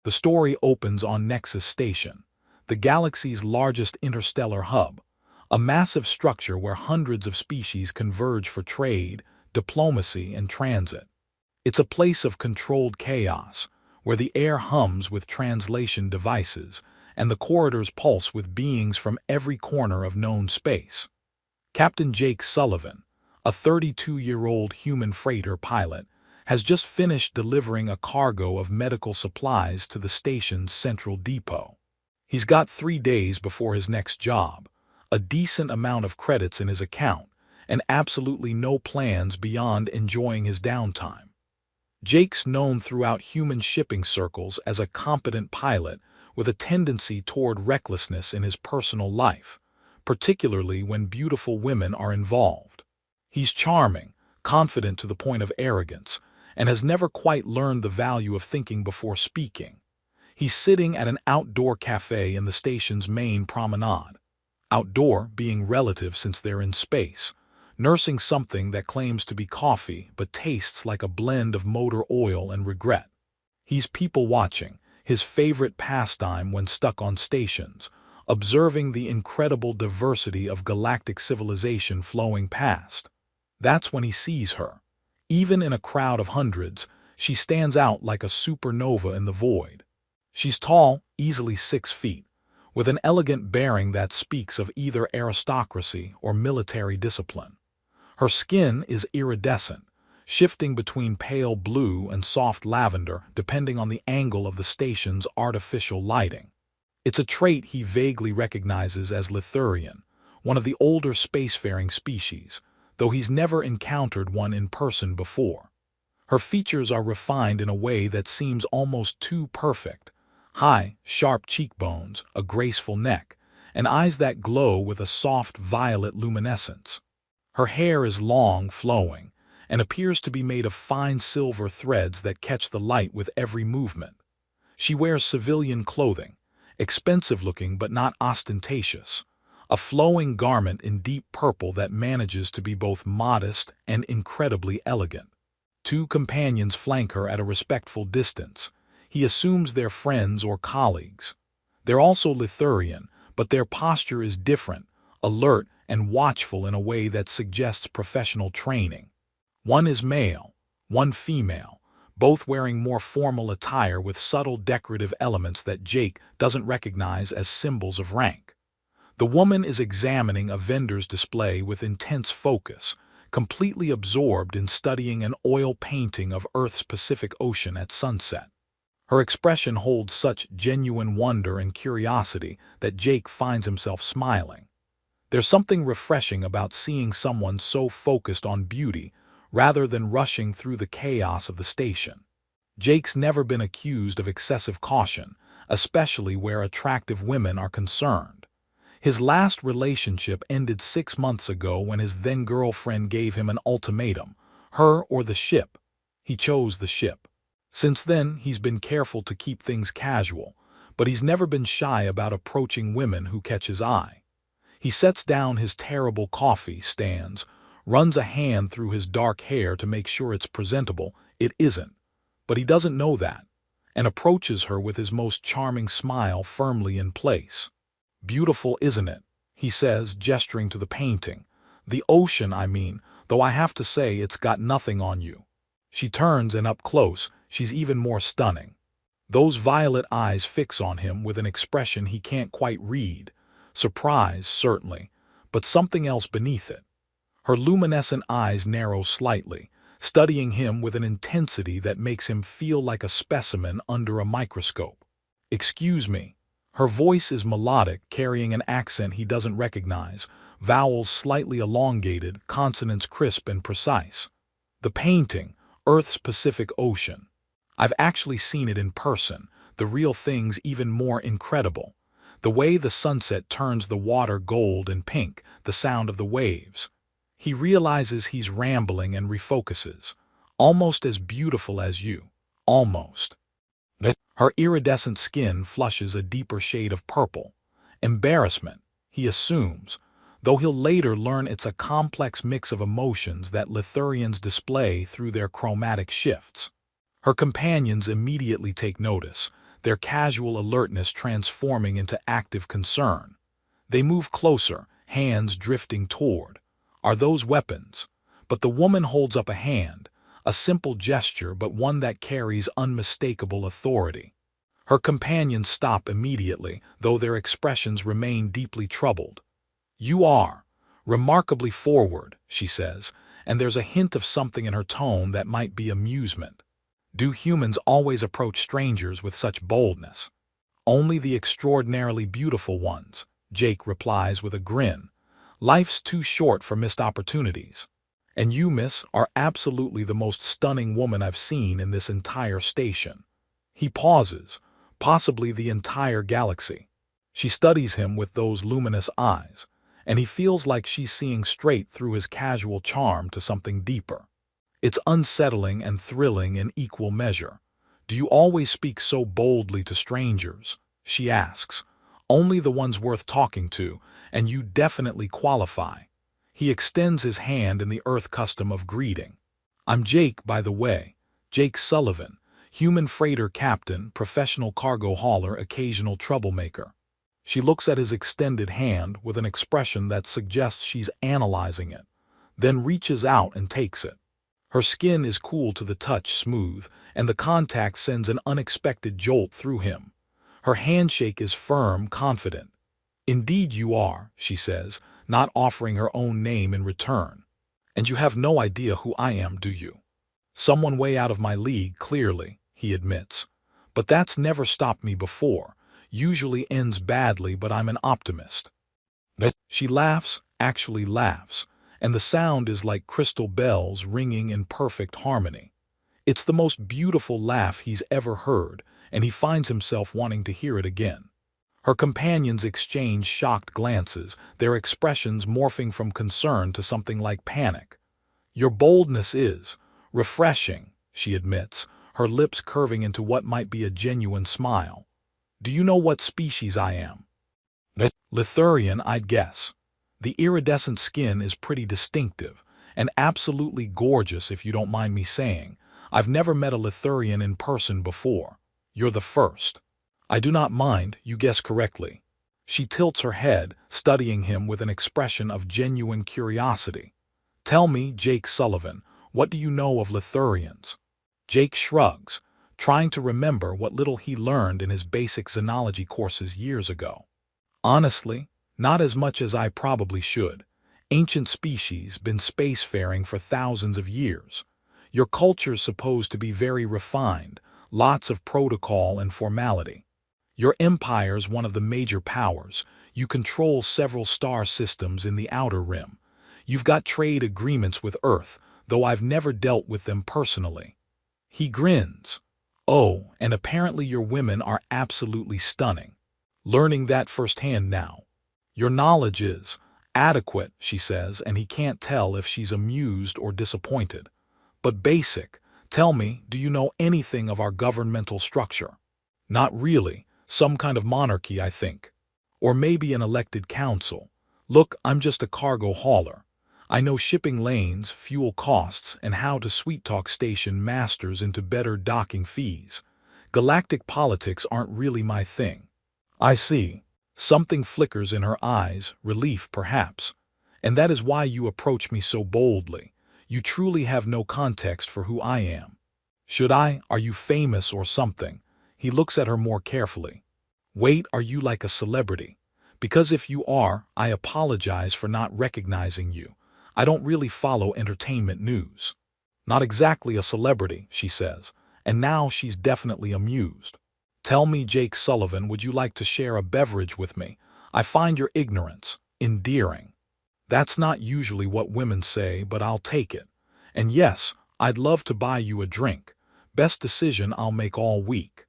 The story opens on Nexus Station, the galaxy's largest interstellar hub, a massive structure where hundreds of species converge for trade, diplomacy, and transit. It's a place of controlled chaos, where the air hums with translation devices and the corridors pulse with beings from every corner of known space. Captain Jake Sullivan, a 32-year-old human freighter pilot, has just finished delivering a cargo of medical supplies to the station's central depot. He's got 3 days before his next job, a decent amount of credits in his account, and absolutely no plans beyond enjoying his downtime. Jake's known throughout human shipping circles as a competent pilot with a tendency toward recklessness in his personal life, particularly when beautiful women are involved. He's charming, confident to the point of arrogance, and has never quite learned the value of thinking before speaking. He's sitting at an outdoor cafe in the station's main promenade. Outdoor being relative since they're in space, nursing something that claims to be coffee but tastes like a blend of motor oil and regret. He's people-watching, his favorite pastime when stuck on stations, observing the incredible diversity of galactic civilization flowing past. That's when he sees her. Even in a crowd of hundreds, she stands out like a supernova in the void. She's tall, easily 6 feet, with an elegant bearing that speaks of either aristocracy or military discipline. Her skin is iridescent, shifting between pale blue and soft lavender depending on the angle of the station's artificial lighting. It's a trait he vaguely recognizes as Lithurian, one of the older spacefaring species, though he's never encountered one in person before. Her features are refined in a way that seems almost too perfect. High, sharp cheekbones, a graceful neck, and eyes that glow with a soft violet luminescence. Her hair is long, flowing, and appears to be made of fine silver threads that catch the light with every movement. She wears civilian clothing, expensive-looking but not ostentatious, a flowing garment in deep purple that manages to be both modest and incredibly elegant. 2 companions flank her at a respectful distance. He assumes they're friends or colleagues. They're also Lithurian, but their posture is different, alert and watchful in a way that suggests professional training. One is male, one female, both wearing more formal attire with subtle decorative elements that Jake doesn't recognize as symbols of rank. The woman is examining a vendor's display with intense focus, completely absorbed in studying an oil painting of Earth's Pacific Ocean at sunset. Her expression holds such genuine wonder and curiosity that Jake finds himself smiling. There's something refreshing about seeing someone so focused on beauty rather than rushing through the chaos of the station. Jake's never been accused of excessive caution, especially where attractive women are concerned. His last relationship ended 6 months ago when his then-girlfriend gave him an ultimatum, her or the ship. He chose the ship. Since then, he's been careful to keep things casual, but he's never been shy about approaching women who catch his eye. He sets down his terrible coffee, stands, runs a hand through his dark hair to make sure it's presentable. It isn't, but he doesn't know that, and approaches her with his most charming smile firmly in place. "Beautiful, isn't it?" he says, gesturing to the painting. "The ocean, I mean, though I have to say it's got nothing on you." She turns, and up close, she's even more stunning. Those violet eyes fix on him with an expression he can't quite read. Surprise, certainly, but something else beneath it. Her luminescent eyes narrow slightly, studying him with an intensity that makes him feel like a specimen under a microscope. "Excuse me." Her voice is melodic, carrying an accent he doesn't recognize, vowels slightly elongated, consonants crisp and precise. "The painting, Earth's Pacific Ocean. I've actually seen it in person. The real thing's even more incredible. The way the sunset turns the water gold and pink, the sound of the waves." He realizes he's rambling and refocuses. "Almost as beautiful as you. Almost." Her iridescent skin flushes a deeper shade of purple. Embarrassment, he assumes, though he'll later learn it's a complex mix of emotions that Lithurians display through their chromatic shifts. Her companions immediately take notice. their casual alertness transforming into active concern. They move closer, hands drifting toward. Are those weapons? But the woman holds up a hand, a simple gesture but one that carries unmistakable authority. Her companions stop immediately, though their expressions remain deeply troubled. "You are remarkably forward," she says, and there's a hint of something in her tone that might be amusement. Do humans always approach strangers with such boldness? Only the extraordinarily beautiful ones, Jake replies with a grin. Life's too short for missed opportunities. And you, miss, are absolutely the most stunning woman I've seen in this entire station. He pauses, possibly the entire galaxy. She studies him with those luminous eyes, and he feels like she's seeing straight through his casual charm to something deeper. It's unsettling and thrilling in equal measure. "Do you always speak so boldly to strangers?" she asks. "Only the ones worth talking to, and you definitely qualify." He extends his hand in the Earth custom of greeting. "I'm Jake, by the way. Jake Sullivan, human freighter captain, professional cargo hauler, occasional troublemaker." She looks at his extended hand with an expression that suggests she's analyzing it, then reaches out and takes it. Her skin is cool to the touch, smooth, and the contact sends an unexpected jolt through him. Her handshake is firm, confident. "Indeed you are," she says, not offering her own name in return. "And you have no idea who I am, do you?" "Someone way out of my league, clearly," he admits. "But that's never stopped me before. Usually ends badly, but I'm an optimist." She laughs, actually laughs, and the sound is like crystal bells ringing in perfect harmony. It's the most beautiful laugh he's ever heard, and he finds himself wanting to hear it again. Her companions exchange shocked glances, their expressions morphing from concern to something like panic. "Your boldness is refreshing," she admits, her lips curving into what might be a genuine smile. "Do you know what species I am?" "Lithurian, I'd guess. The iridescent skin is pretty distinctive, and absolutely gorgeous if you don't mind me saying. I've never met a Lithurian in person before. You're the first." "I do not mind, you guess correctly." She tilts her head, studying him with an expression of genuine curiosity. "Tell me, Jake Sullivan, what do you know of Lithurians?" Jake shrugs, trying to remember what little he learned in his basic xenology courses years ago. "Honestly, not as much as I probably should. Ancient species, been spacefaring for thousands of years. Your culture's supposed to be very refined, lots of protocol and formality. Your empire's one of the major powers. You control several star systems in the outer rim. You've got trade agreements with Earth, though I've never dealt with them personally." He grins. "Oh, and apparently your women are absolutely stunning. Learning that firsthand now." "Your knowledge is adequate," she says, and he can't tell if she's amused or disappointed. "But basic. Tell me, do you know anything of our governmental structure?" "Not really. Some kind of monarchy, I think. Or maybe an elected council. Look, I'm just a cargo hauler. I know shipping lanes, fuel costs, and how to sweet-talk station masters into better docking fees. Galactic politics aren't really my thing." "I see." Something flickers in her eyes, relief perhaps. "And that is why you approach me so boldly. You truly have no context for who I am." "Should I? Are you famous or something?" He looks at her more carefully. "Wait, are you like a celebrity? Because if you are, I apologize for not recognizing you. I don't really follow entertainment news." "Not exactly a celebrity," she says, and now she's definitely amused. "Tell me, Jake Sullivan, would you like to share a beverage with me? I find your ignorance endearing." That's not usually what women say, but I'll take it. "And yes, I'd love to buy you a drink. Best decision I'll make all week."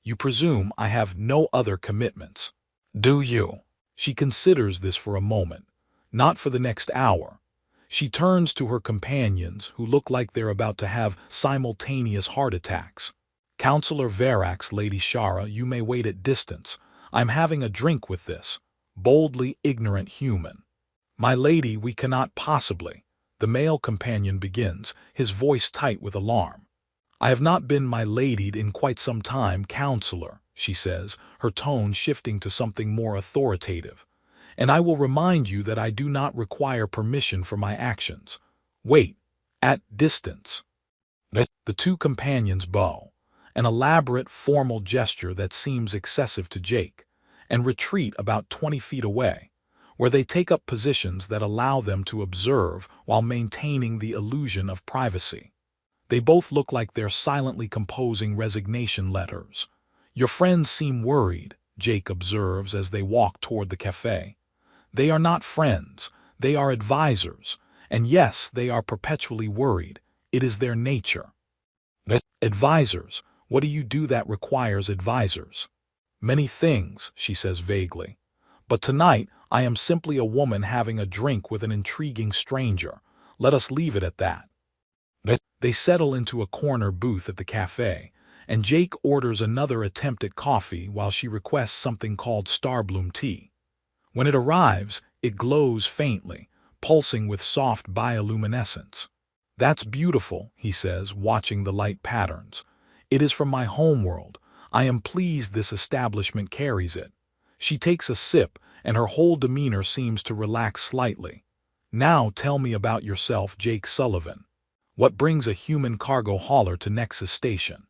"You presume I have no other commitments, do you?" She considers this for a moment. Not for the next hour. She turns to her companions, who look like they're about to have simultaneous heart attacks. "Counselor Verax, Lady Shara, you may wait at distance. I'm having a drink with this boldly ignorant human." "My lady, we cannot possibly," the male companion begins, his voice tight with alarm. I have not been my ladied in quite some time, counselor, she says, her tone shifting to something more authoritative. And I will remind you that I do not require permission for my actions. Wait, at distance. The two companions bow, an elaborate, formal gesture that seems excessive to Jake, and retreat about 20 feet away, where they take up positions that allow them to observe while maintaining the illusion of privacy. They both look like they're silently composing resignation letters. Your friends seem worried, Jake observes as they walk toward the cafe. They are not friends, they are advisors, and yes, they are perpetually worried. It is their nature. Advisors, what do you do that requires advisors? Many things, she says vaguely. But tonight, I am simply a woman having a drink with an intriguing stranger. Let us leave it at that. They settle into a corner booth at the cafe, and Jake orders another attempt at coffee while she requests something called Starbloom tea. When it arrives, it glows faintly, pulsing with soft bioluminescence. That's beautiful, he says, watching the light patterns. It is from my homeworld. I am pleased this establishment carries it. She takes a sip, and her whole demeanor seems to relax slightly. Now tell me about yourself, Jake Sullivan. What brings a human cargo hauler to Nexus Station?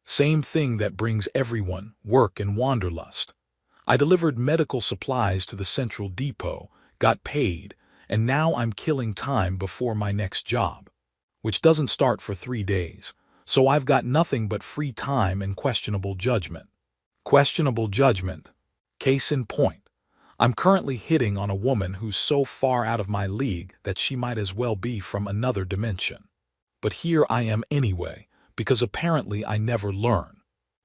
Same thing that brings everyone, work and wanderlust. I delivered medical supplies to the central depot, got paid, and now I'm killing time before my next job, which doesn't start for 3 days, so I've got nothing but free time and questionable judgment. Questionable judgment. Case in point. I'm currently hitting on a woman who's so far out of my league that she might as well be from another dimension. But here I am anyway, because apparently I never learn.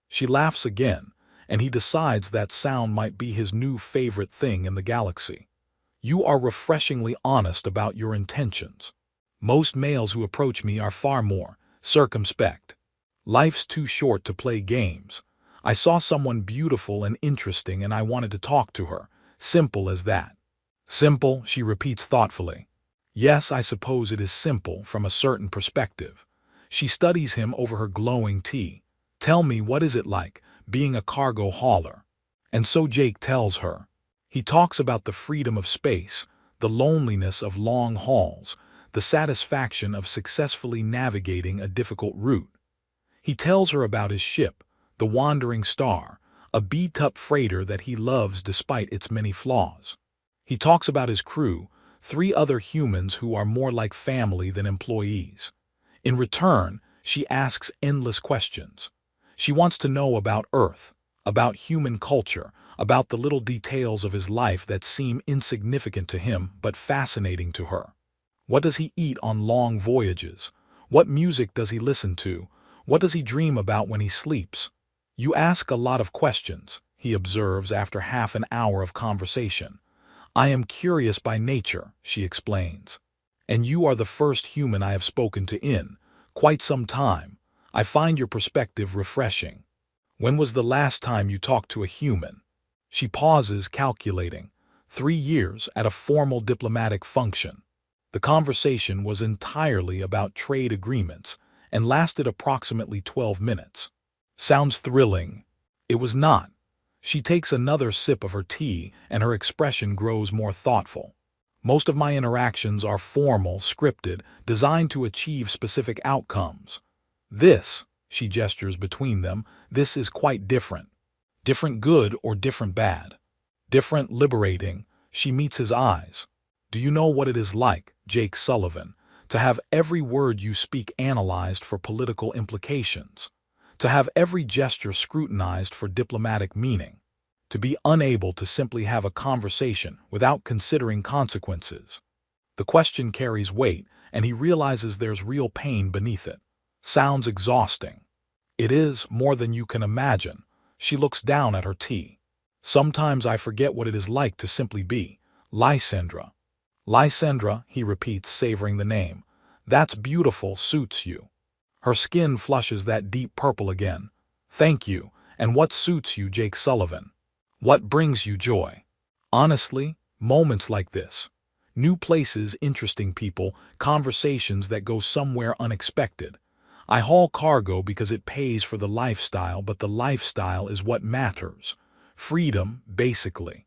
She laughs again, and he decides that sound might be his new favorite thing in the galaxy. You are refreshingly honest about your intentions. Most males who approach me are far more circumspect. Life's too short to play games. I saw someone beautiful and interesting and I wanted to talk to her. Simple as that. Simple, she repeats thoughtfully. Yes, I suppose it is simple from a certain perspective. She studies him over her glowing tea. Tell me, what is it like, being a cargo hauler? And so Jake tells her. He talks about the freedom of space, the loneliness of long hauls, the satisfaction of successfully navigating a difficult route. He tells her about his ship, the Wandering Star, a beat-up freighter that he loves despite its many flaws. He talks about his crew, 3 other humans who are more like family than employees. In return, she asks endless questions. She wants to know about Earth, about human culture, about the little details of his life that seem insignificant to him but fascinating to her. What does he eat on long voyages? What music does he listen to? What does he dream about when he sleeps? You ask a lot of questions, he observes after half an hour of conversation. I am curious by nature, she explains. And you are the first human I have spoken to in quite some time. I find your perspective refreshing. When was the last time you talked to a human? She pauses, calculating. 3 years at a formal diplomatic function. The conversation was entirely about trade agreements and lasted approximately 12 minutes. Sounds thrilling. It was not. She takes another sip of her tea and her expression grows more thoughtful. Most of my interactions are formal, scripted, designed to achieve specific outcomes. This, she gestures between them, this is quite different. Different good or different bad? Different liberating. She meets his eyes. Do you know what it is like, Jake Sullivan, to have every word you speak analyzed for political implications? To have every gesture scrutinized for diplomatic meaning? To be unable to simply have a conversation without considering consequences? The question carries weight, and he realizes there's real pain beneath it. Sounds exhausting. It is, more than you can imagine. She looks down at her tea. Sometimes I forget what it is like to simply be. Lysandra. Lysandra, he repeats, savoring the name. That's beautiful, suits you. Her skin flushes that deep purple again. Thank you. And what suits you, Jake Sullivan? What brings you joy? Honestly, moments like this. New places, interesting people, conversations that go somewhere unexpected. I haul cargo because it pays for the lifestyle, but the lifestyle is what matters. Freedom, basically.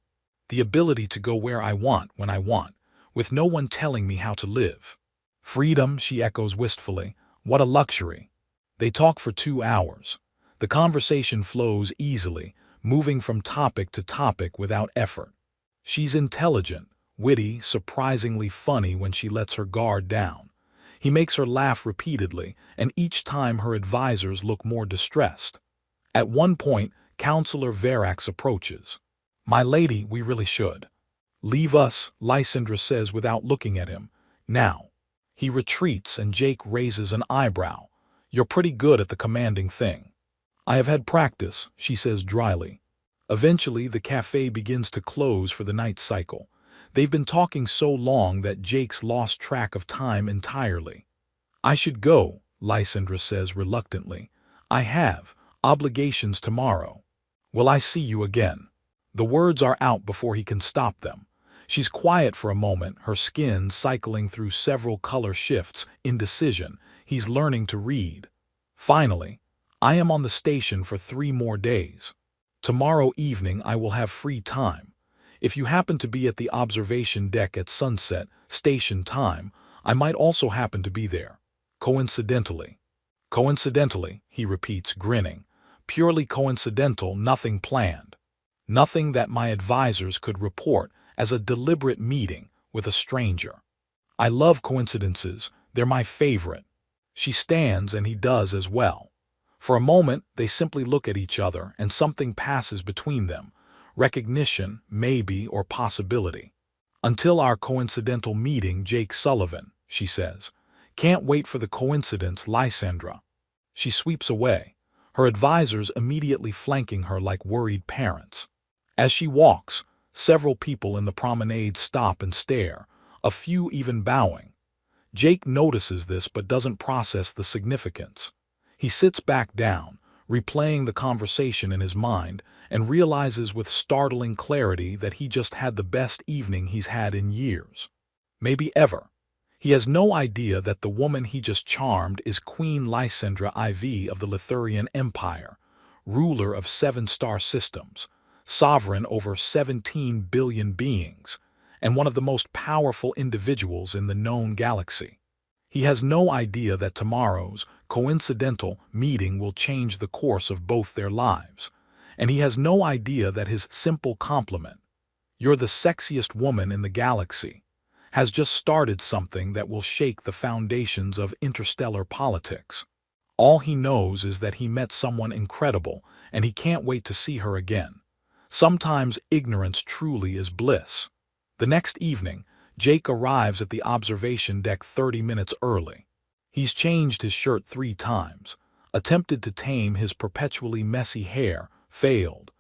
The ability to go where I want, when I want, with no one telling me how to live. Freedom, she echoes wistfully. What a luxury. They talk for 2 hours. The conversation flows easily, moving from topic to topic without effort. She's intelligent, witty, surprisingly funny when she lets her guard down. He makes her laugh repeatedly, and each time her advisors look more distressed. At one point, Counselor Verax approaches. My lady, we really should. Leave us, Lysandra says without looking at him. Now. He retreats and Jake raises an eyebrow. You're pretty good at the commanding thing. I have had practice, she says dryly. Eventually, the cafe begins to close for the night cycle. They've been talking so long that Jake's lost track of time entirely. I should go, Lysandra says reluctantly. I have obligations tomorrow. Will I see you again? The words are out before he can stop them. She's quiet for a moment, her skin cycling through several color shifts, indecision. He's learning to read. Finally, I am on the station for 3 more days. Tomorrow evening I will have free time. If you happen to be at the observation deck at sunset, station time, I might also happen to be there. Coincidentally. Coincidentally, he repeats, grinning. Purely coincidental, nothing planned. Nothing that my advisors could report as a deliberate meeting with a stranger. I love coincidences, they're my favorite. She stands and he does as well. For a moment, they simply look at each other and something passes between them. Recognition, maybe, or possibility. Until our coincidental meeting, Jake Sullivan, she says. Can't wait for the coincidence, Lysandra. She sweeps away, her advisors immediately flanking her like worried parents. As she walks, several people in the promenade stop and stare, a few even bowing. Jake notices this but doesn't process the significance. He sits back down, replaying the conversation in his mind, and realizes with startling clarity that he just had the best evening he's had in years. Maybe ever. He has no idea that the woman he just charmed is Queen Lysandra IV of the Lithurian Empire, ruler of 7-star systems, sovereign over 17 billion beings, and one of the most powerful individuals in the known galaxy. He has no idea that tomorrow's coincidental meeting will change the course of both their lives, and he has no idea that his simple compliment, "You're the sexiest woman in the galaxy," has just started something that will shake the foundations of interstellar politics. All he knows is that he met someone incredible, and he can't wait to see her again. Sometimes ignorance truly is bliss. The next evening, Jake arrives at the observation deck 30 minutes early. He's changed his shirt 3 times, attempted to tame his perpetually messy hair, failed,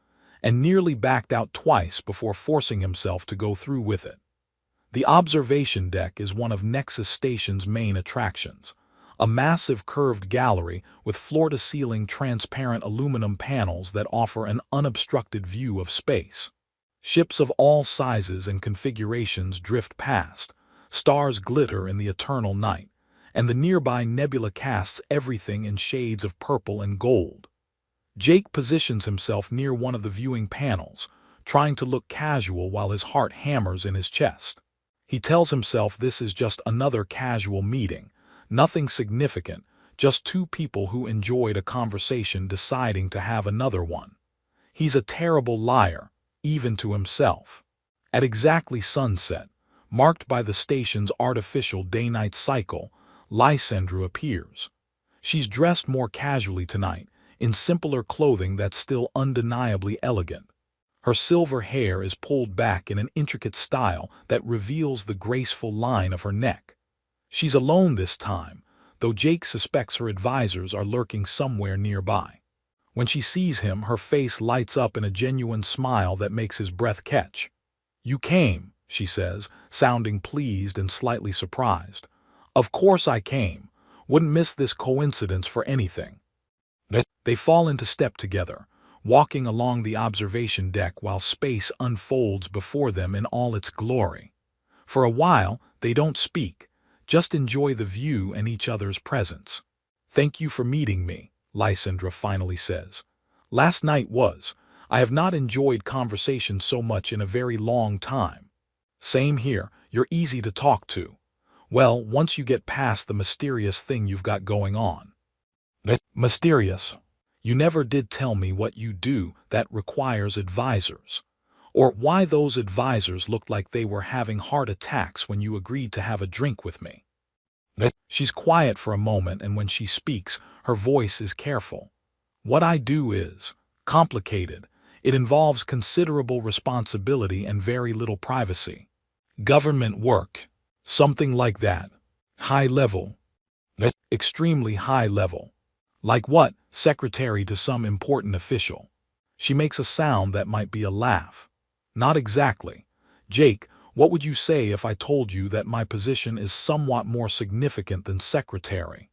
and nearly backed out twice before forcing himself to go through with it. The observation deck is one of Nexus Station's main attractions, a massive curved gallery with floor-to-ceiling transparent aluminum panels that offer an unobstructed view of space. Ships of all sizes and configurations drift past, stars glitter in the eternal night, and the nearby nebula casts everything in shades of purple and gold. Jake positions himself near one of the viewing panels, trying to look casual while his heart hammers in his chest. He tells himself this is just another casual meeting, nothing significant, just 2 people who enjoyed a conversation deciding to have another one. He's a terrible liar, even to himself. At exactly sunset, marked by the station's artificial day-night cycle, Lysandra appears. She's dressed more casually tonight, in simpler clothing that's still undeniably elegant. Her silver hair is pulled back in an intricate style that reveals the graceful line of her neck. She's alone this time, though Jake suspects her advisors are lurking somewhere nearby. When she sees him, her face lights up in a genuine smile that makes his breath catch. "You came," she says, sounding pleased and slightly surprised. "Of course I came. Wouldn't miss this coincidence for anything." They fall into step together, walking along the observation deck while space unfolds before them in all its glory. For a while, they don't speak, just enjoy the view and each other's presence. Thank you for meeting me, Lysandra finally says. Last night was. I have not enjoyed conversation so much in a very long time. Same here, you're easy to talk to. Well, once you get past the mysterious thing you've got going on. Mysterious? You never did tell me what you do that requires advisors. Or why those advisors looked like they were having heart attacks when you agreed to have a drink with me. She's quiet for a moment, and when she speaks, her voice is careful. What I do is complicated. It involves considerable responsibility and very little privacy. Government work. Something like that. High level. Extremely high level. Like what? Secretary to some important official. She makes a sound that might be a laugh. Not exactly. Jake, what would you say if I told you that my position is somewhat more significant than secretary?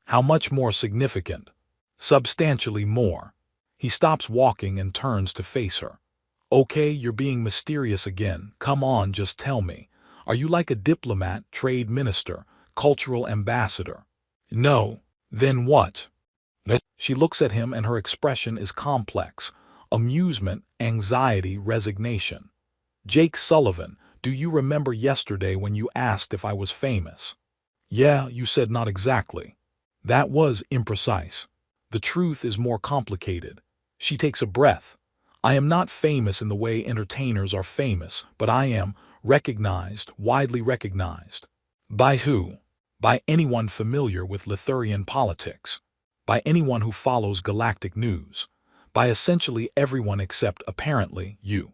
How much more significant? Substantially more. He stops walking and turns to face her. Okay, you're being mysterious again. Come on, just tell me. Are you like a diplomat, trade minister, cultural ambassador? No. Then what? She looks at him and her expression is complex. Amusement, anxiety, resignation. Jake Sullivan, do you remember yesterday when you asked if I was famous? Yeah, you said not exactly. That was imprecise. The truth is more complicated. She takes a breath. I am not famous in the way entertainers are famous, but I am recognized, widely recognized. By who? By anyone familiar with Lithurian politics. By anyone who follows galactic news. By essentially everyone except, apparently, you.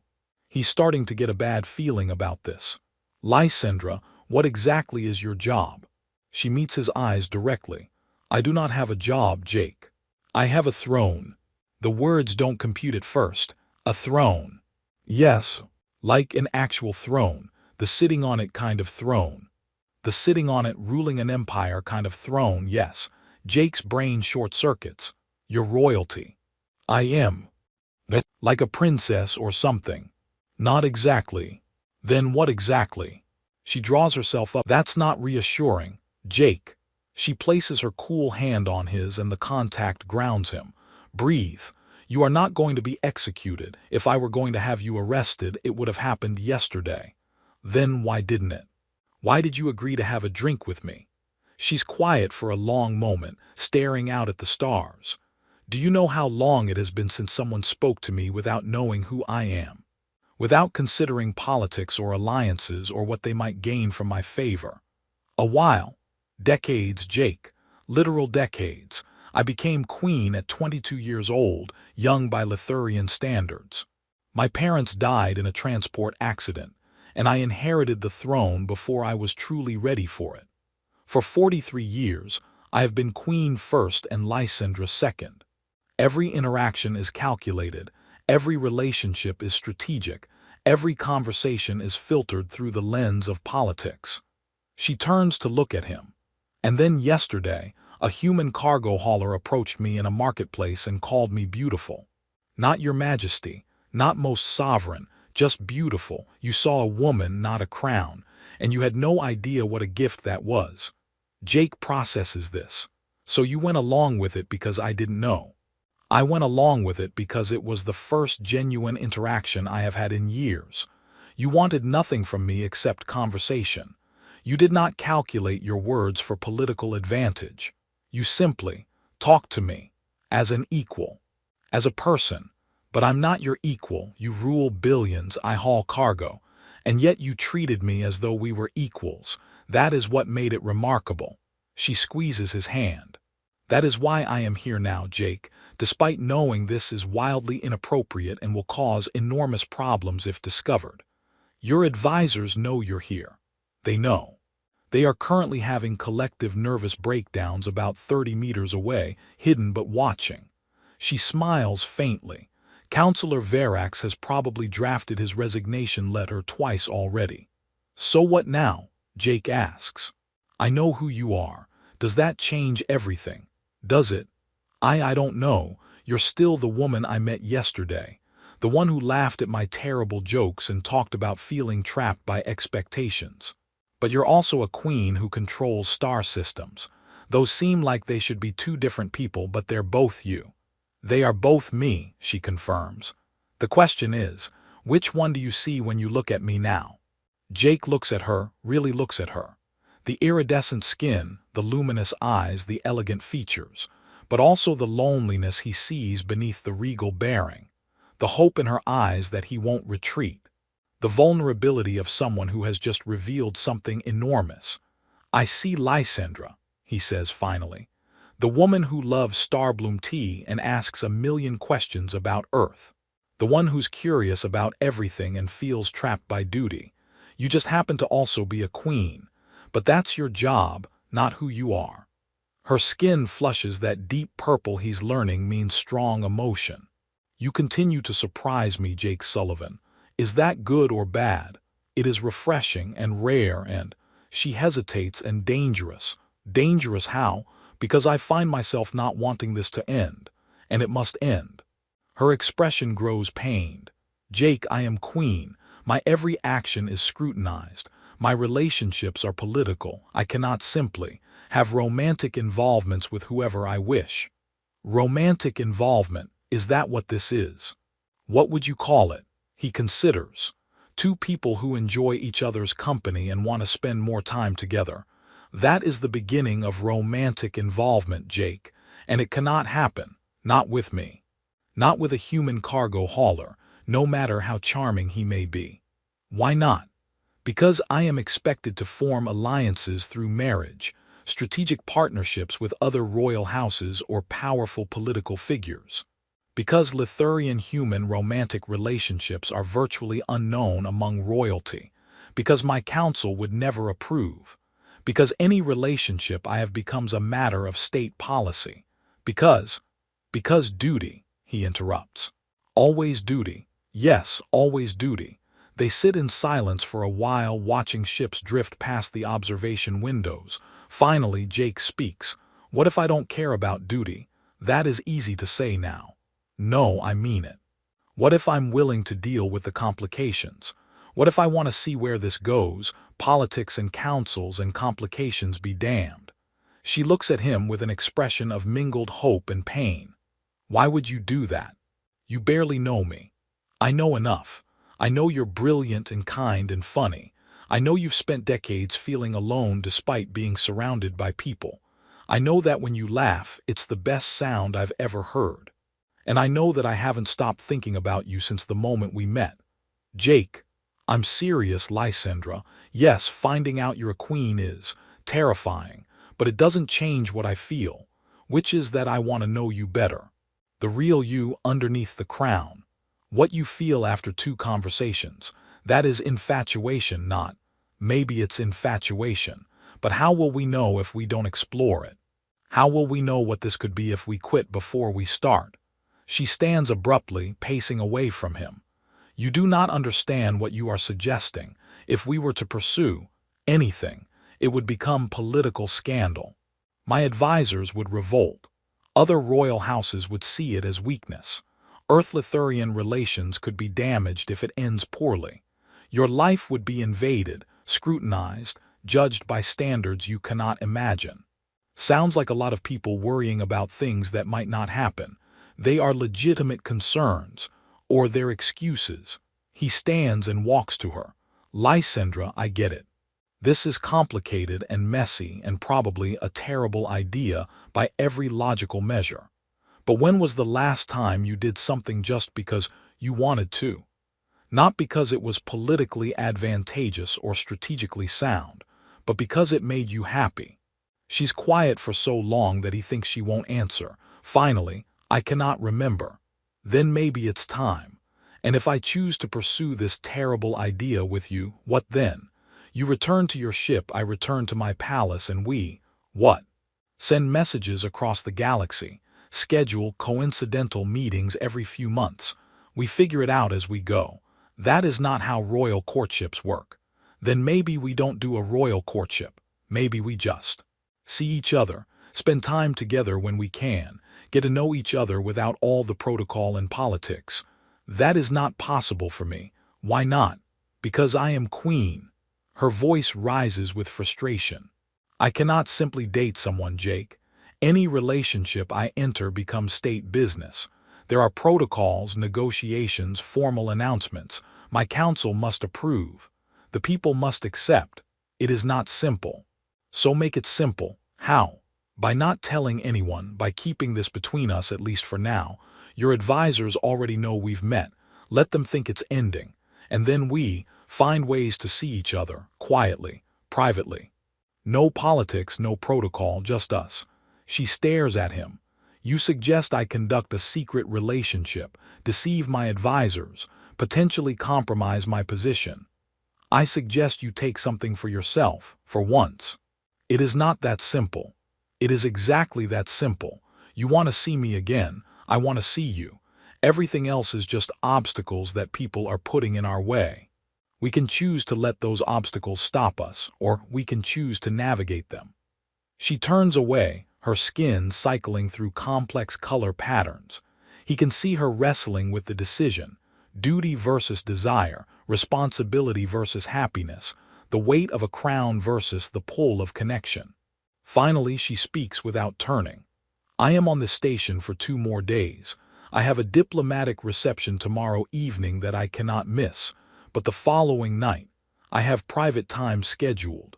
He's starting to get a bad feeling about this. Lysandra, what exactly is your job? She meets his eyes directly. I do not have a job, Jake. I have a throne. The words don't compute at first. A throne. Yes, like an actual throne, the sitting on it kind of throne. The sitting on it ruling an empire kind of throne, yes. Jake's brain short-circuits. Your royalty. I am. Like a princess or something. Not exactly. Then what exactly? She draws herself up. That's not reassuring, Jake. She places her cool hand on his and the contact grounds him. Breathe. You are not going to be executed. If I were going to have you arrested, it would have happened yesterday. Then why didn't it? Why did you agree to have a drink with me? She's quiet for a long moment, staring out at the stars. Do you know how long it has been since someone spoke to me without knowing who I am? Without considering politics or alliances or what they might gain from my favor? A while. Decades, Jake. Literal decades. I became queen at 22 years old, young by Lithurian standards. My parents died in a transport accident, and I inherited the throne before I was truly ready for it. For 43 years, I have been queen first and Lysandra second. Every interaction is calculated, every relationship is strategic, every conversation is filtered through the lens of politics. She turns to look at him. And then yesterday, a human cargo hauler approached me in a marketplace and called me beautiful. Not your majesty, not most sovereign, just beautiful. You saw a woman, not a crown, and you had no idea what a gift that was. Jake processes this. So you went along with it because I didn't know. I went along with it because it was the first genuine interaction I have had in years. You wanted nothing from me except conversation. You did not calculate your words for political advantage. You simply talked to me as an equal, as a person. But I'm not your equal. You rule billions, I haul cargo, and yet you treated me as though we were equals. That is what made it remarkable. She squeezes his hand. That is why I am here now, Jake, despite knowing this is wildly inappropriate and will cause enormous problems if discovered. Your advisors know you're here. They know. They are currently having collective nervous breakdowns about 30 meters away, hidden but watching. She smiles faintly. Counselor Verax has probably drafted his resignation letter twice already. So what now? Jake asks. I know who you are. Does that change everything? Does it? I don't know. You're still the woman I met yesterday. The one who laughed at my terrible jokes and talked about feeling trapped by expectations. But you're also a queen who controls star systems. Those seem like they should be two different people, but they're both you. They are both me, she confirms. The question is, which one do you see when you look at me now? Jake looks at her, really looks at her. The iridescent skin, the luminous eyes, the elegant features, but also the loneliness he sees beneath the regal bearing, the hope in her eyes that he won't retreat, the vulnerability of someone who has just revealed something enormous. I see Lysandra, he says finally, the woman who loves Starbloom tea and asks a million questions about Earth, the one who's curious about everything and feels trapped by duty. You just happen to also be a queen, but that's your job, not who you are. Her skin flushes that deep purple he's learning means strong emotion. You continue to surprise me, Jake Sullivan. Is that good or bad? It is refreshing and rare and, she hesitates, and dangerous. Dangerous how? Because I find myself not wanting this to end, and it must end. Her expression grows pained. Jake, I am queen. My every action is scrutinized. My relationships are political. I cannot simply have romantic involvements with whoever I wish. Romantic involvement, is that what this is? What would you call it? He considers. Two people who enjoy each other's company and want to spend more time together. That is the beginning of romantic involvement, Jake, and it cannot happen, not with me. Not with a human cargo hauler, no matter how charming he may be. Why not? Because I am expected to form alliances through marriage, strategic partnerships with other royal houses or powerful political figures. Because Lithurian human romantic relationships are virtually unknown among royalty. Because my council would never approve. Because any relationship I have becomes a matter of state policy. Because duty, he interrupts. Always duty. Yes, always duty. They sit in silence for a while, watching ships drift past the observation windows. Finally, Jake speaks. What if I don't care about duty? That is easy to say now. No, I mean it. What if I'm willing to deal with the complications? What if I want to see where this goes? Politics and councils and complications be damned. She looks at him with an expression of mingled hope and pain. Why would you do that? You barely know me. I know enough. I know you're brilliant and kind and funny. I know you've spent decades feeling alone despite being surrounded by people. I know that when you laugh, it's the best sound I've ever heard. And I know that I haven't stopped thinking about you since the moment we met. Jake, I'm serious, Lysandra. Yes, finding out you're a queen is terrifying, but it doesn't change what I feel, which is that I want to know you better. The real you underneath the crown. What you feel after 2 conversations. That is infatuation, not. Maybe it's infatuation, but how will we know if we don't explore it? How will we know what this could be if we quit before we start? She stands abruptly, pacing away from him. You do not understand what you are suggesting. If we were to pursue anything, it would become political scandal. My advisors would revolt. Other royal houses would see it as weakness. Earth-Lithurian relations could be damaged if it ends poorly. Your life would be invaded, scrutinized, judged by standards you cannot imagine. Sounds like a lot of people worrying about things that might not happen. They are legitimate concerns, or their excuses. He stands and walks to her. Lysandra, I get it. This is complicated and messy and probably a terrible idea by every logical measure. But when was the last time you did something just because you wanted to? Not because it was politically advantageous or strategically sound, but because it made you happy. She's quiet for so long that he thinks she won't answer. Finally, I cannot remember. Then maybe it's time. And if I choose to pursue this terrible idea with you, what then? You return to your ship, I return to my palace, and we, what? Send messages across the galaxy, schedule coincidental meetings every few months. We figure it out as we go. That is not how royal courtships work. Then maybe we don't do a royal courtship. Maybe we just see each other, spend time together when we can, get to know each other without all the protocol and politics. That is not possible for me. Why not? Because I am queen. Her voice rises with frustration. I cannot simply date someone, Jake. Any relationship I enter becomes state business. There are protocols, negotiations, formal announcements. My council must approve. The people must accept. It is not simple. So make it simple. How? By not telling anyone, by keeping this between us at least for now. Your advisors already know we've met. Let them think it's ending. And then we find ways to see each other, quietly, privately. No politics, no protocol, just us. She stares at him. You suggest I conduct a secret relationship, deceive my advisors, potentially compromise my position. I suggest you take something for yourself, for once. It is not that simple. It is exactly that simple. You want to see me again. I want to see you. Everything else is just obstacles that people are putting in our way. We can choose to let those obstacles stop us, or we can choose to navigate them. She turns away, her skin cycling through complex color patterns. He can see her wrestling with the decision, duty versus desire, responsibility versus happiness, the weight of a crown versus the pull of connection. Finally, she speaks without turning. I am on the station for 2 more days. I have a diplomatic reception tomorrow evening that I cannot miss, but the following night, I have private time scheduled.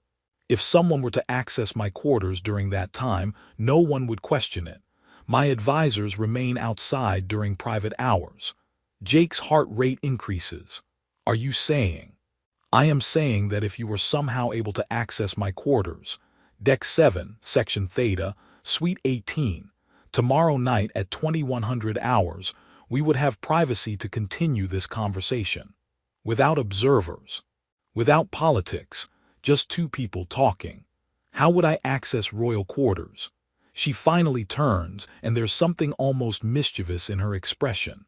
If someone were to access my quarters during that time, no one would question it. My advisors remain outside during private hours. Jake's heart rate increases. Are you saying? I am saying that if you were somehow able to access my quarters, Deck 7, Section Theta, Suite 18, tomorrow night at 2100 hours, we would have privacy to continue this conversation. Without observers. Without politics. Just 2 people talking. How would I access royal quarters? She finally turns, and there's something almost mischievous in her expression.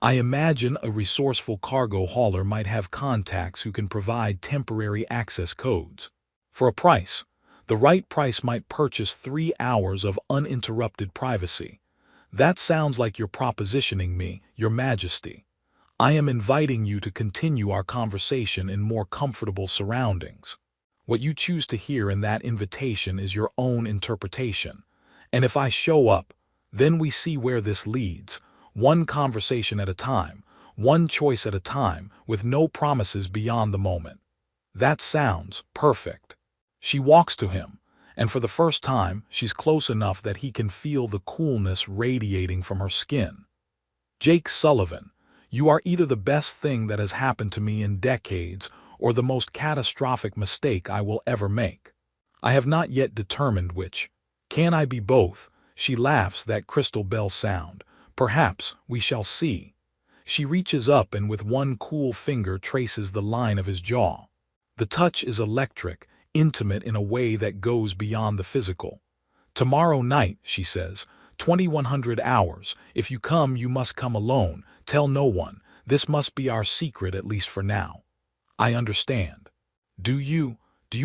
I imagine a resourceful cargo hauler might have contacts who can provide temporary access codes. For a price. The right price might purchase 3 hours of uninterrupted privacy. That sounds like you're propositioning me, Your Majesty. I am inviting you to continue our conversation in more comfortable surroundings. What you choose to hear in that invitation is your own interpretation. And if I show up, then we see where this leads, one conversation at a time, one choice at a time, with no promises beyond the moment. That sounds perfect. She walks to him, and for the first time, she's close enough that he can feel the coolness radiating from her skin. Jake Sullivan, you are either the best thing that has happened to me in decades or the most catastrophic mistake I will ever make. I have not yet determined which. Can I be both? She laughs, that crystal bell sound. Perhaps we shall see. She reaches up and with one cool finger traces the line of his jaw. The touch is electric, intimate in a way that goes beyond the physical. Tomorrow night, she says, 2100 hours. If you come, you must come alone. Tell no one. This must be our secret, at least for now. I understand. Do you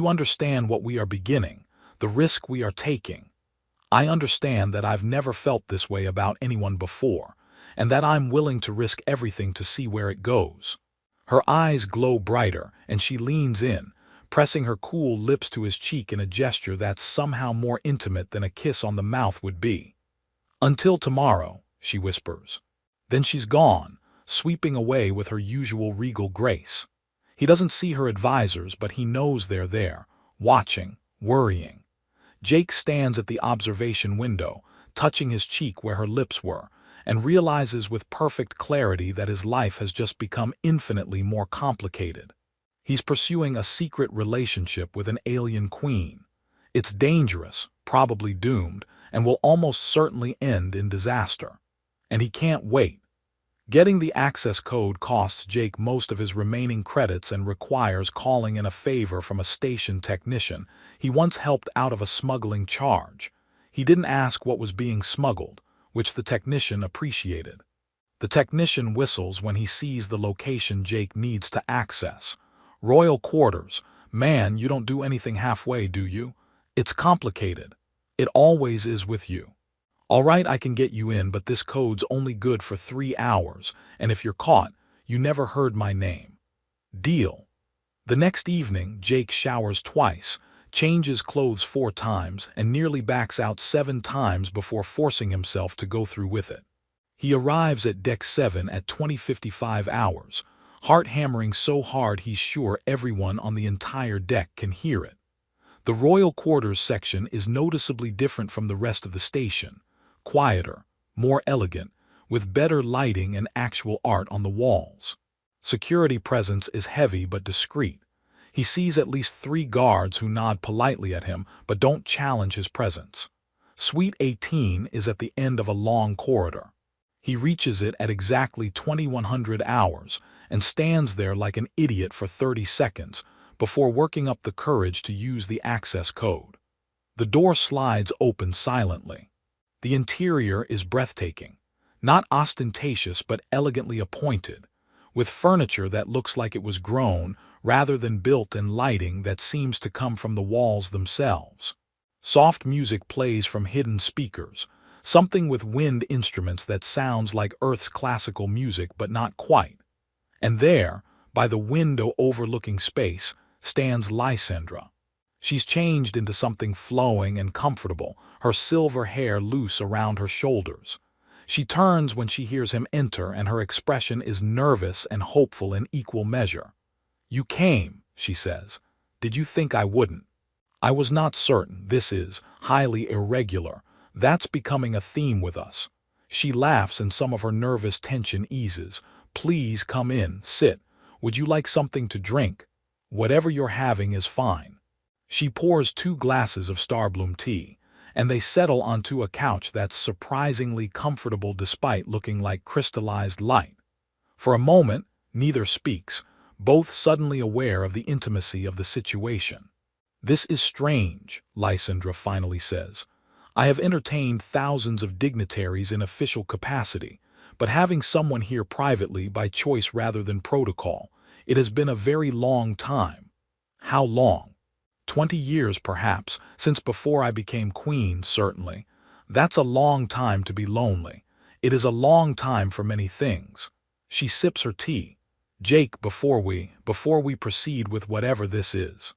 understand what we are beginning, the risk we are taking? I understand that I've never felt this way about anyone before, and that I'm willing to risk everything to see where it goes. Her eyes glow brighter, and she leans in, pressing her cool lips to his cheek in a gesture that's somehow more intimate than a kiss on the mouth would be. Until tomorrow, she whispers. Then she's gone, sweeping away with her usual regal grace. He doesn't see her advisors, but he knows they're there, watching, worrying. Jake stands at the observation window, touching his cheek where her lips were, and realizes with perfect clarity that his life has just become infinitely more complicated. He's pursuing a secret relationship with an alien queen. It's dangerous, probably doomed, and will almost certainly end in disaster. And he can't wait. Getting the access code costs Jake most of his remaining credits and requires calling in a favor from a station technician he once helped out of a smuggling charge. He didn't ask what was being smuggled, which the technician appreciated. The technician whistles when he sees the location Jake needs to access. Royal quarters. Man, you don't do anything halfway, do you? It's complicated. It always is with you. All right, I can get you in, but this code's only good for 3 hours, and if you're caught, you never heard my name. Deal. The next evening, Jake showers twice, changes clothes 4 times, and nearly backs out 7 times before forcing himself to go through with it. He arrives at Deck 7 at 20:55 hours, heart hammering so hard he's sure everyone on the entire deck can hear it. The Royal Quarters section is noticeably different from the rest of the station, quieter, more elegant, with better lighting and actual art on the walls. Security presence is heavy but discreet. He sees at least 3 guards who nod politely at him but don't challenge his presence. Suite 18 is at the end of a long corridor. He reaches it at exactly 2100 hours and stands there like an idiot for 30 seconds before working up the courage to use the access code. The door slides open silently. The interior is breathtaking, not ostentatious but elegantly appointed, with furniture that looks like it was grown rather than built and lighting that seems to come from the walls themselves. Soft music plays from hidden speakers, something with wind instruments that sounds like Earth's classical music but not quite. And there, by the window overlooking space, stands Lysandra. She's changed into something flowing and comfortable, her silver hair loose around her shoulders. She turns when she hears him enter, and her expression is nervous and hopeful in equal measure. "You came," she says. "Did you think I wouldn't?" "I was not certain. This is highly irregular. That's becoming a theme with us." She laughs and some of her nervous tension eases. "Please come in, sit. Would you like something to drink? Whatever you're having is fine." She pours 2 glasses of Starbloom tea, and they settle onto a couch that's surprisingly comfortable despite looking like crystallized light. For a moment, neither speaks, both suddenly aware of the intimacy of the situation. "This is strange," Lysandra finally says. "I have entertained thousands of dignitaries in official capacity, but having someone here privately by choice rather than protocol, it has been a very long time." "How long?" 20 years perhaps, since before I became queen, certainly. That's a long time to be lonely. It is a long time for many things. She sips her tea. "Jake, before we proceed with whatever this is,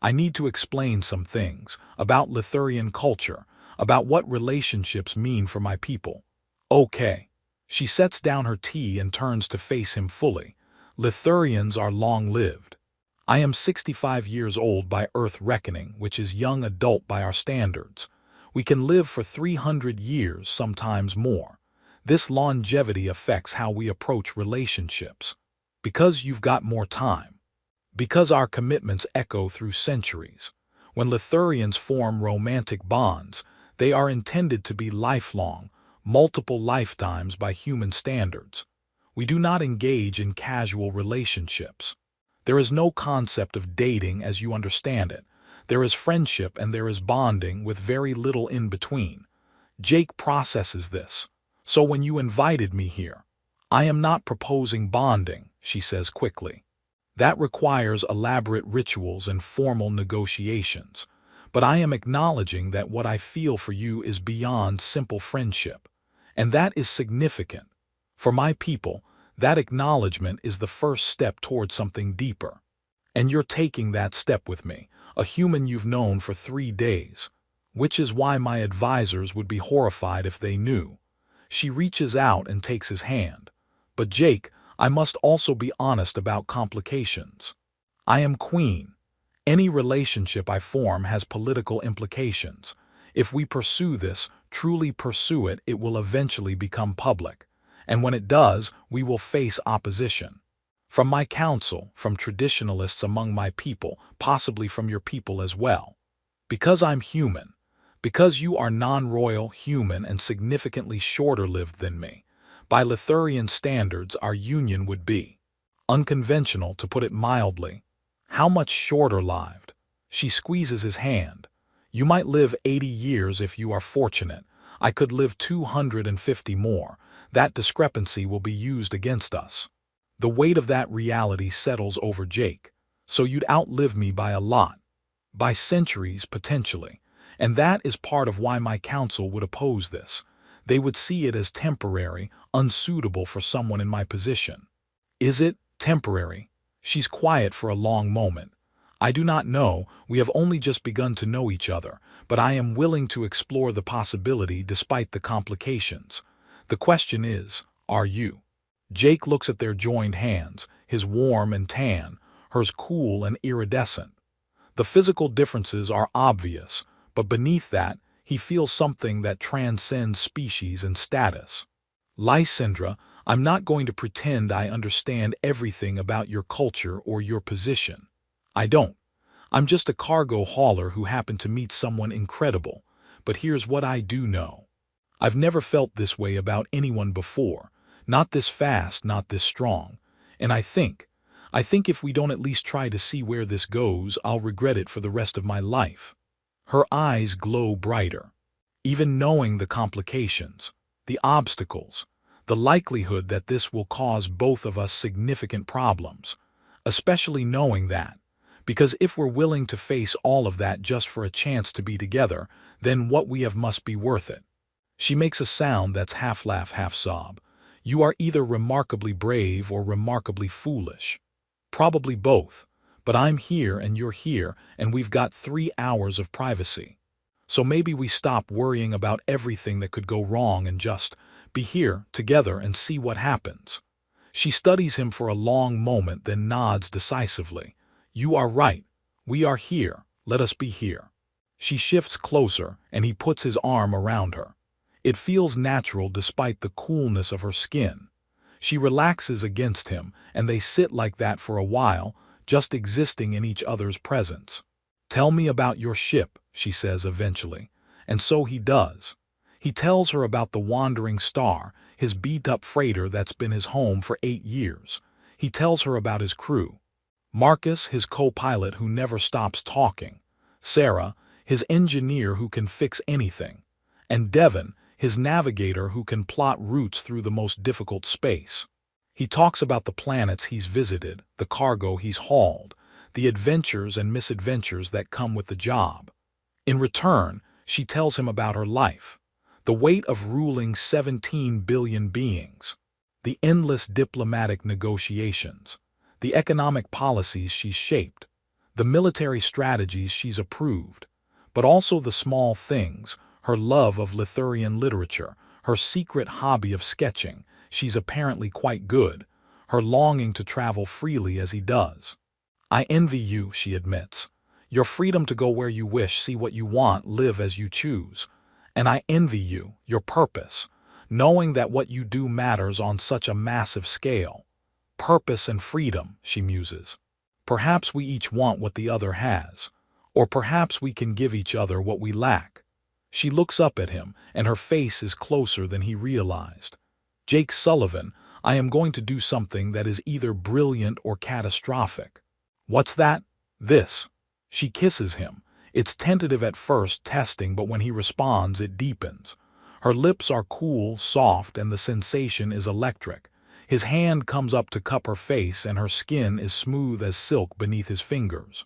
I need to explain some things about Lithurian culture, about what relationships mean for my people." "Okay." She sets down her tea and turns to face him fully. "Lithurians are long-lived. I am 65 years old by Earth reckoning, which is young adult by our standards. We can live for 300 years, sometimes more. This longevity affects how we approach relationships. Because you've got more time. Because our commitments echo through centuries. When Lithurians form romantic bonds, they are intended to be lifelong, multiple lifetimes by human standards. We do not engage in casual relationships. There is no concept of dating as you understand it. There is friendship and there is bonding with very little in between. Jake processes this. "So when you invited me here, I am not proposing bonding," she says quickly. "That requires elaborate rituals and formal negotiations. But I am acknowledging that what I feel for you is beyond simple friendship. And that is significant. For my people, that acknowledgement is the first step toward something deeper. And you're taking that step with me, a human you've known for 3 days. Which is why my advisors would be horrified if they knew." She reaches out and takes his hand. "But Jake, I must also be honest about complications. I am queen. Any relationship I form has political implications. If we pursue this, truly pursue it, it will eventually become public. And when it does, we will face opposition. From my council, from traditionalists among my people, possibly from your people as well. Because I'm human. Because you are non-royal, human, and significantly shorter-lived than me. By Lithurian standards, our union would be unconventional, to put it mildly." "How much shorter-lived?" She squeezes his hand. "You might live 80 years if you are fortunate. I could live 250 more. That discrepancy will be used against us." The weight of that reality settles over Jake. "So you'd outlive me by a lot. By centuries, potentially. And that is part of why my council would oppose this. They would see it as temporary, unsuitable for someone in my position." "Is it temporary?" She's quiet for a long moment. I do not know, we have only just begun to know each other, but I am willing to explore the possibility despite the complications. The question is, are you? Jake looks at their joined hands, his warm and tan, hers cool and iridescent. The physical differences are obvious, but beneath that, he feels something that transcends species and status. Lysandra, I'm not going to pretend I understand everything about your culture or your position. I don't. I'm just a cargo hauler who happened to meet someone incredible, but here's what I do know. I've never felt this way about anyone before, not this fast, not this strong, and I think if we don't at least try to see where this goes, I'll regret it for the rest of my life. Her eyes glow brighter. Even knowing the complications, the obstacles, the likelihood that this will cause both of us significant problems, especially knowing that, because if we're willing to face all of that just for a chance to be together, then what we have must be worth it. She makes a sound that's half laugh, half sob. You are either remarkably brave or remarkably foolish. Probably both, but I'm here and you're here, and we've got 3 hours of privacy. So maybe we stop worrying about everything that could go wrong and just be here together and see what happens. She studies him for a long moment, then nods decisively. You are right. We are here. Let us be here. She shifts closer, and he puts his arm around her. It feels natural despite the coolness of her skin. She relaxes against him, and they sit like that for a while, just existing in each other's presence. Tell me about your ship, she says eventually, and so he does. He tells her about the Wandering Star, his beat-up freighter that's been his home for 8 years. He tells her about his crew. Marcus, his co-pilot who never stops talking. Sarah, his engineer who can fix anything. And Devon, his navigator who can plot routes through the most difficult space. He talks about the planets he's visited, the cargo he's hauled, the adventures and misadventures that come with the job. In return, she tells him about her life, the weight of ruling 17 billion beings, the endless diplomatic negotiations, the economic policies she's shaped, the military strategies she's approved, but also the small things, her love of Lithurian literature, her secret hobby of sketching, she's apparently quite good, her longing to travel freely as he does. I envy you, she admits. Your freedom to go where you wish, see what you want, live as you choose. And I envy you, your purpose, knowing that what you do matters on such a massive scale. Purpose and freedom, she muses. Perhaps we each want what the other has, or perhaps we can give each other what we lack. She looks up at him, and her face is closer than he realized. Jake Sullivan, I am going to do something that is either brilliant or catastrophic. What's that? This. She kisses him. It's tentative at first, testing, but when he responds, it deepens. Her lips are cool, soft, and the sensation is electric. His hand comes up to cup her face, and her skin is smooth as silk beneath his fingers.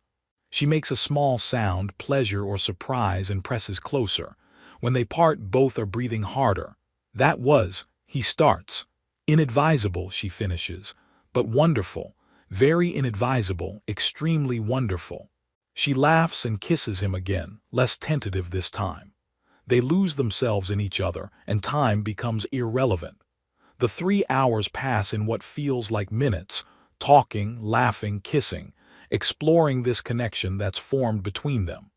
She makes a small sound, pleasure or surprise, and presses closer. When they part, both are breathing harder. That was, he starts. Inadvisable, she finishes, but wonderful. Very inadvisable, extremely wonderful. She laughs and kisses him again, less tentative this time. They lose themselves in each other, and time becomes irrelevant. The 3 hours pass in what feels like minutes, talking, laughing, kissing, exploring this connection that's formed between them.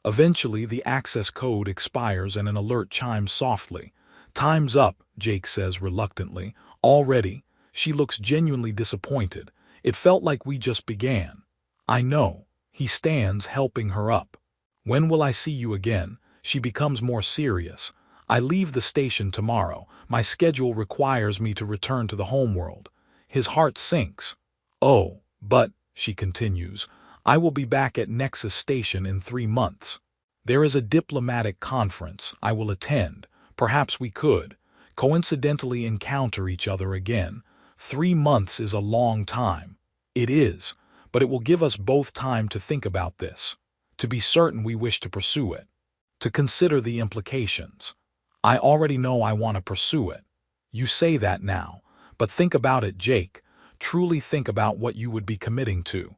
Eventually, the access code expires and an alert chimes softly. Time's up, Jake says reluctantly. Already? She looks genuinely disappointed. It felt like we just began. I know. He stands, helping her up. When will I see you again? She becomes more serious. I leave the station tomorrow. My schedule requires me to return to the homeworld. His heart sinks. Oh, but, she continues, I will be back at Nexus Station in 3 months. There is a diplomatic conference I will attend. Perhaps we could, coincidentally, encounter each other again. 3 months is a long time. It is, but it will give us both time to think about this, to be certain we wish to pursue it, to consider the implications. I already know I want to pursue it. You say that now, but think about it, Jake. Truly think about what you would be committing to.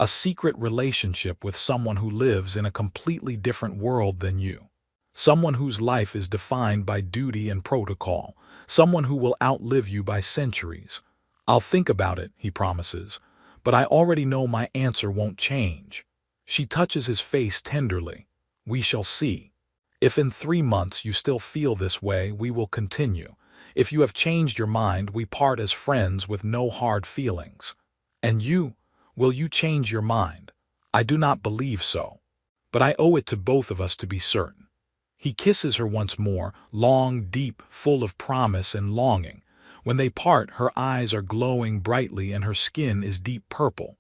A secret relationship with someone who lives in a completely different world than you. Someone whose life is defined by duty and protocol. Someone who will outlive you by centuries. I'll think about it, he promises, but I already know my answer won't change. She touches his face tenderly. We shall see. If in 3 months you still feel this way, we will continue. If you have changed your mind, we part as friends with no hard feelings. And you, will you change your mind? I do not believe so. But I owe it to both of us to be certain. He kisses her once more, long, deep, full of promise and longing. When they part, her eyes are glowing brightly and her skin is deep purple.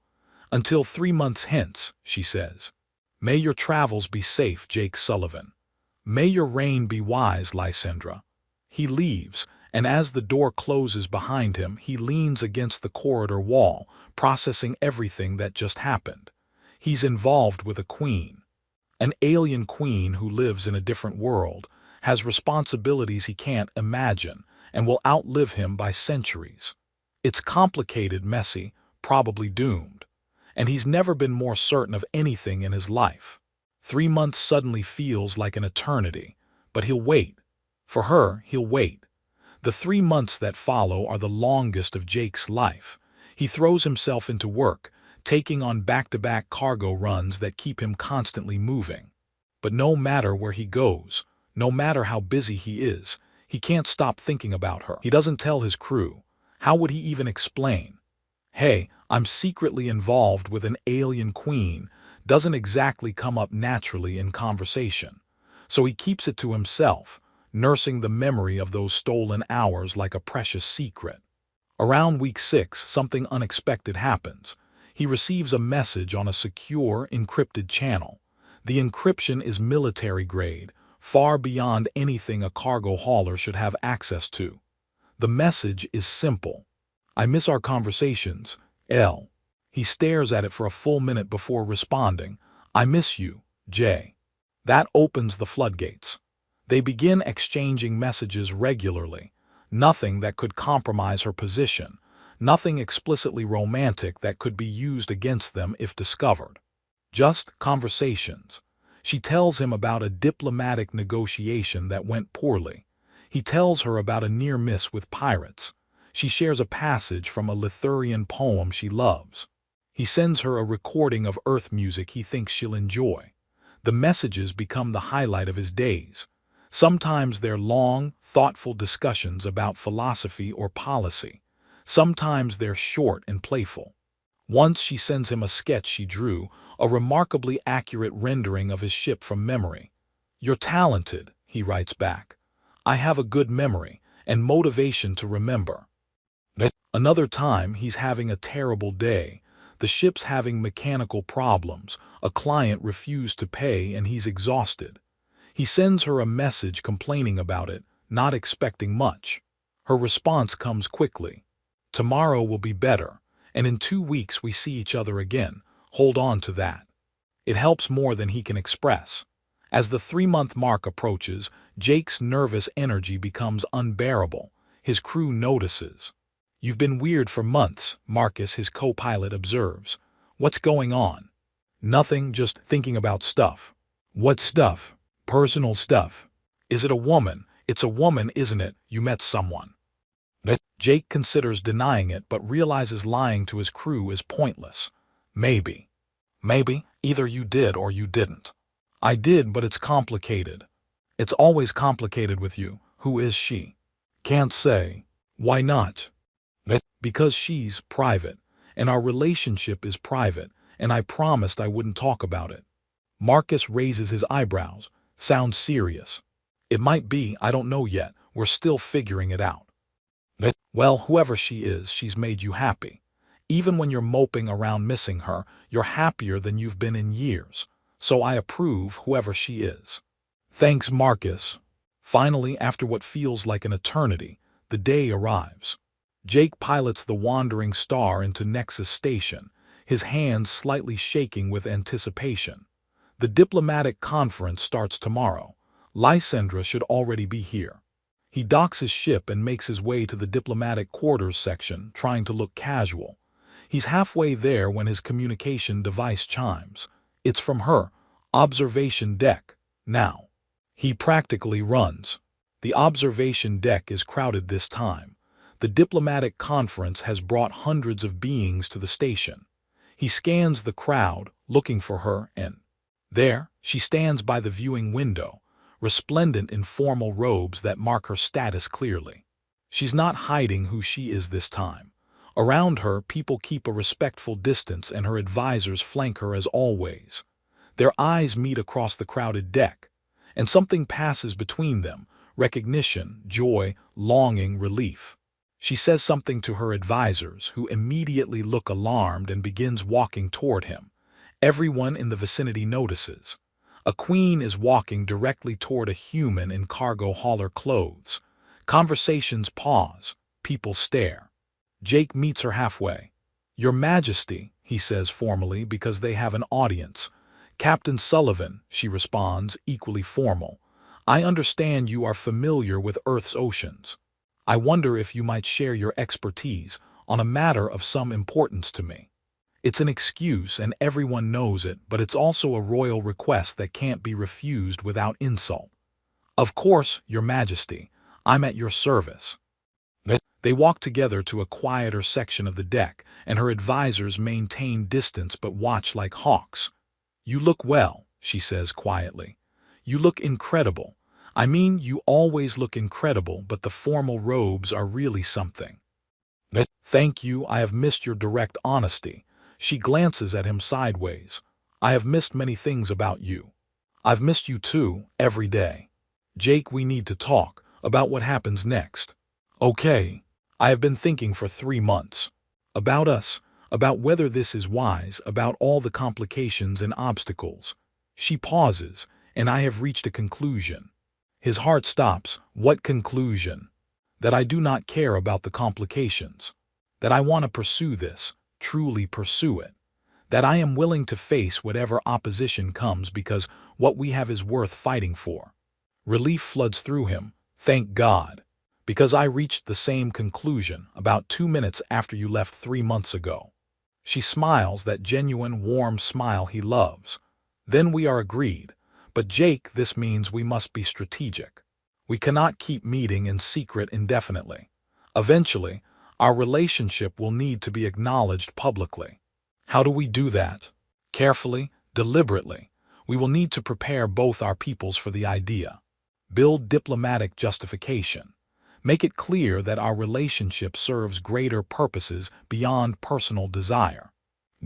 Until 3 months hence, she says. May your travels be safe, Jake Sullivan. May your reign be wise, Lysandra. He leaves, and as the door closes behind him, he leans against the corridor wall, processing everything that just happened. He's involved with a queen. An alien queen who lives in a different world, has responsibilities he can't imagine, and will outlive him by centuries. It's complicated, messy, probably doomed. And he's never been more certain of anything in his life. 3 months suddenly feels like an eternity, but he'll wait. For her, he'll wait. The 3 months that follow are the longest of Jake's life. He throws himself into work, taking on back-to-back cargo runs that keep him constantly moving. But no matter where he goes, no matter how busy he is, he can't stop thinking about her. He doesn't tell his crew. How would he even explain? Hey, I'm secretly involved with an alien queen, doesn't exactly come up naturally in conversation. So he keeps it to himself, nursing the memory of those stolen hours like a precious secret. Around week 6, something unexpected happens. He receives a message on a secure, encrypted channel. The encryption is military grade, far beyond anything a cargo hauler should have access to. The message is simple. I miss our conversations, L. He stares at it for a full minute before responding. I miss you, J. That opens the floodgates. They begin exchanging messages regularly. Nothing that could compromise her position. Nothing explicitly romantic that could be used against them if discovered. Just conversations. She tells him about a diplomatic negotiation that went poorly. He tells her about a near miss with pirates. She shares a passage from a Lithurian poem she loves. He sends her a recording of Earth music he thinks she'll enjoy. The messages become the highlight of his days. Sometimes they're long, thoughtful discussions about philosophy or policy. Sometimes they're short and playful. Once she sends him a sketch she drew, a remarkably accurate rendering of his ship from memory. You're talented, he writes back. I have a good memory and motivation to remember. Another time, he's having a terrible day. The ship's having mechanical problems. A client refused to pay and he's exhausted. He sends her a message complaining about it, not expecting much. Her response comes quickly. Tomorrow will be better, and in 2 weeks we see each other again. Hold on to that. It helps more than he can express. As the 3-month mark approaches, Jake's nervous energy becomes unbearable. His crew notices. You've been weird for months, Marcus, his co-pilot, observes. What's going on? Nothing, just thinking about stuff. What stuff? Personal stuff. Is it a woman? It's a woman, isn't it? You met someone. Jake considers denying it but realizes lying to his crew is pointless. Maybe. Maybe, either you did or you didn't. I did, but it's complicated. It's always complicated with you. Who is she? Can't say. Why not? Because she's private, and our relationship is private, and I promised I wouldn't talk about it. Marcus raises his eyebrows. Sounds serious. It might be, I don't know yet. We're still figuring it out. Well, whoever she is, she's made you happy. Even when you're moping around missing her, you're happier than you've been in years. So I approve, whoever she is. Thanks, Marcus. Finally, after what feels like an eternity, the day arrives. Jake pilots the wandering star into Nexus Station, his hands slightly shaking with anticipation. The diplomatic conference starts tomorrow. Lysandra should already be here. He docks his ship and makes his way to the diplomatic quarters section, trying to look casual. He's halfway there when his communication device chimes. It's from her observation deck. Now, he practically runs. The observation deck is crowded this time. The diplomatic conference has brought hundreds of beings to the station. He scans the crowd, looking for her, and there she stands by the viewing window, resplendent in formal robes that mark her status clearly. She's not hiding who she is this time. Around her, people keep a respectful distance, and her advisors flank her as always. Their eyes meet across the crowded deck, and something passes between them: recognition, joy, longing, relief. She says something to her advisors, who immediately look alarmed and begins walking toward him. Everyone in the vicinity notices. A queen is walking directly toward a human in cargo hauler clothes. Conversations pause. People stare. Jake meets her halfway. "Your Majesty," he says formally because they have an audience. "Captain Sullivan," she responds, equally formal. "I understand you are familiar with Earth's oceans. I wonder if you might share your expertise on a matter of some importance to me." It's an excuse, and everyone knows it, but it's also a royal request that can't be refused without insult. "Of course, Your Majesty. I'm at your service." They walk together to a quieter section of the deck, and her advisors maintain distance but watch like hawks. "You look well," she says quietly. "You look incredible. I mean, you always look incredible, but the formal robes are really something." "Thank you, I have missed your direct honesty." She glances at him sideways. "I have missed many things about you." "I've missed you too, every day." "Jake, we need to talk about what happens next." "Okay. I have been thinking for 3 months. About us, about whether this is wise, about all the complications and obstacles." She pauses, and I have reached a conclusion. His heart stops. "What conclusion?" "That I do not care about the complications. That I want to pursue this, truly pursue it. That I am willing to face whatever opposition comes because what we have is worth fighting for." Relief floods through him. "Thank God. Because I reached the same conclusion about 2 minutes after you left 3 months ago." She smiles, that genuine, warm smile he loves. "Then we are agreed. But Jake, this means we must be strategic. We cannot keep meeting in secret indefinitely. Eventually, our relationship will need to be acknowledged publicly." "How do we do that?" "Carefully, deliberately. We will need to prepare both our peoples for the idea. Build diplomatic justification. Make it clear that our relationship serves greater purposes beyond personal desire."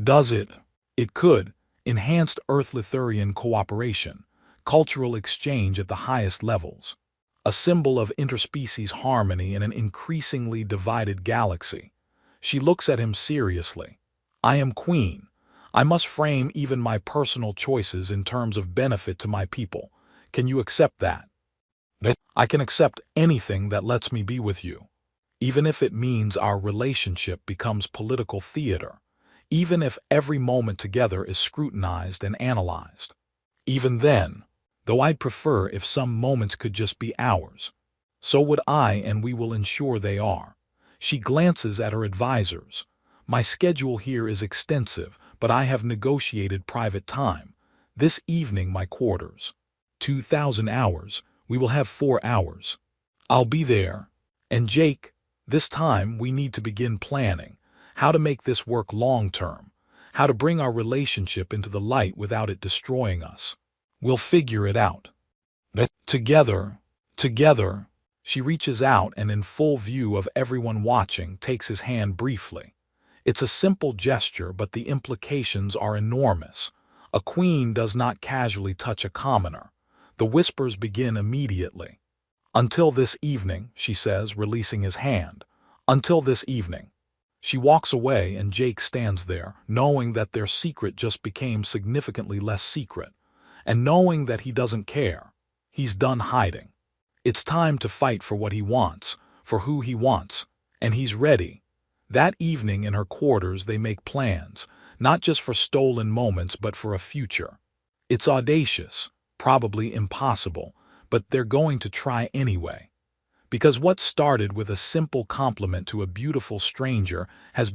"Does it?" "It could. Enhanced Earth-Lithurian cooperation, cultural exchange at the highest levels. A symbol of interspecies harmony in an increasingly divided galaxy." She looks at him seriously. "I am queen. I must frame even my personal choices in terms of benefit to my people. Can you accept that?" "I can accept anything that lets me be with you. Even if it means our relationship becomes political theater. Even if every moment together is scrutinized and analyzed. Even then, though I'd prefer if some moments could just be ours. So would I, and we will ensure they are." She glances at her advisors. "My schedule here is extensive, but I have negotiated private time. This evening my quarters. 2,000 hours. We will have 4 hours. I'll be there. And Jake, this time we need to begin planning. How to make this work long-term. How to bring our relationship into the light without it destroying us. We'll figure it out. Together, together." She reaches out and, in full view of everyone watching, takes his hand briefly. It's a simple gesture, but the implications are enormous. A queen does not casually touch a commoner. The whispers begin immediately. "Until this evening," she says, releasing his hand. "Until this evening." She walks away, and Jake stands there, knowing that their secret just became significantly less secret, and knowing that he doesn't care. He's done hiding. It's time to fight for what he wants, for who he wants, and he's ready. That evening in her quarters they make plans, not just for stolen moments but for a future. It's audacious, probably impossible, but they're going to try anyway. Because what started with a simple compliment to a beautiful stranger has become